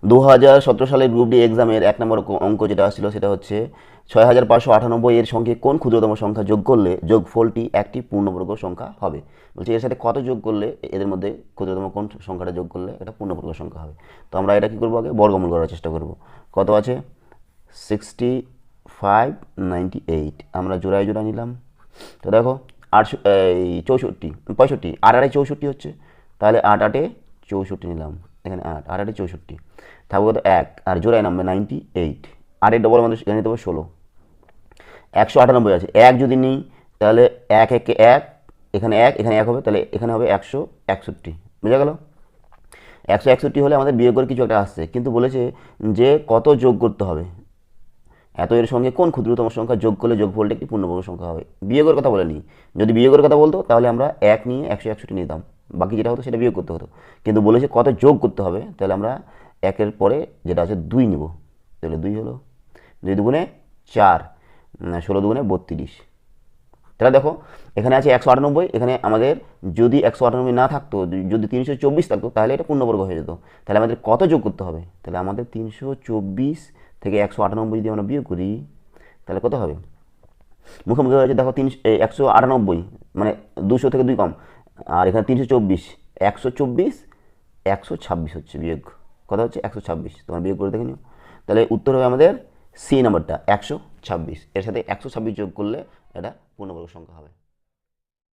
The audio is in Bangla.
2017 সালের গ্রুপ ডি এক্সামের 1 নম্বর অঙ্ক যেটা আসছিল সেটা হচ্ছে 6598 এর সঙ্গে কোন ক্ষুদ্রতম সংখ্যা যোগ করলে যোগফলটি একটি পূর্ণবর্গ সংখ্যা হবে। বলছি এর সাথে কত যোগ করলে, এদের মধ্যে ক্ষুদ্রতম কোন সংখ্যাটা যোগ করলে এটা পূর্ণবর্গ সংখ্যা হবে। তো আমরা এটা কী করবো, আগে বর্গমূল করার চেষ্টা করব। কত আছে? 6598 আমরা জোড়ায় জোড়া নিলাম। তো দেখো 65 8 আটে 64 হচ্ছে, তাহলে 8 8 64 নিলাম। এখানে 8 8 8 64 থাকবে কত? 1 আর জোড়ায় নামবে 98। 8 ডবল আমাদের এখানে দেবো 16। 198 আছে, 1 যদি নিই তাহলে 1 1 1, এখানে 1 এখানে 1 হবে, তাহলে এখানে হবে 161। বুঝা গেল? 161 হলে আমাদের বিয়োগ করে কিছু একটা আসছে, কিন্তু বলেছে যে কত যোগ করতে হবে, এত এর সঙ্গে কোন ক্ষুদ্রতম সংখ্যা যোগ করলে যোগফলটা একটি পূর্ণবর্গ সংখ্যা হবে। বিয়োগের কথা বলেনি। যদি বিয়োগের কথা বলতো তাহলে আমরা 1 নিয়ে 161 নিতাম, বাকি যেটা হতো সেটা বিয়োগ করতে হতো। কিন্তু বলেছে কত যোগ করতে হবে, তাহলে আমরা 1-এর পরে যেটা আছে 2 নিব। তাহলে 2 হলো, 2 দুগুণে 4, 16 দুগুণে 32। তাহলে দেখো এখানে আছে 198, এখানে আমাদের যদি 198 না থাকতো, যদি 324 থাকতো, তাহলে এটা পূর্ণবর্গ হয়ে যেত। তাহলে আমাদের কত যোগ করতে হবে? তাহলে আমাদের 324 থেকে 198 যদি আমরা বিয়োগ করি তাহলে কত হবে? মুখোমুখি হয়েছে দেখো 198, মানে 200 থেকে 2 কম, আর এখানে 324, 124 126 হচ্ছে বিয়োগ। কথা হচ্ছে 126, তোমার বিয়োগ করে দেখে নিও। তাহলে উত্তর হবে আমাদের সি নাম্বারটা 126। এর সাথে 126 যোগ করলে এটা পূর্ণবর্গ সংখ্যা হবে।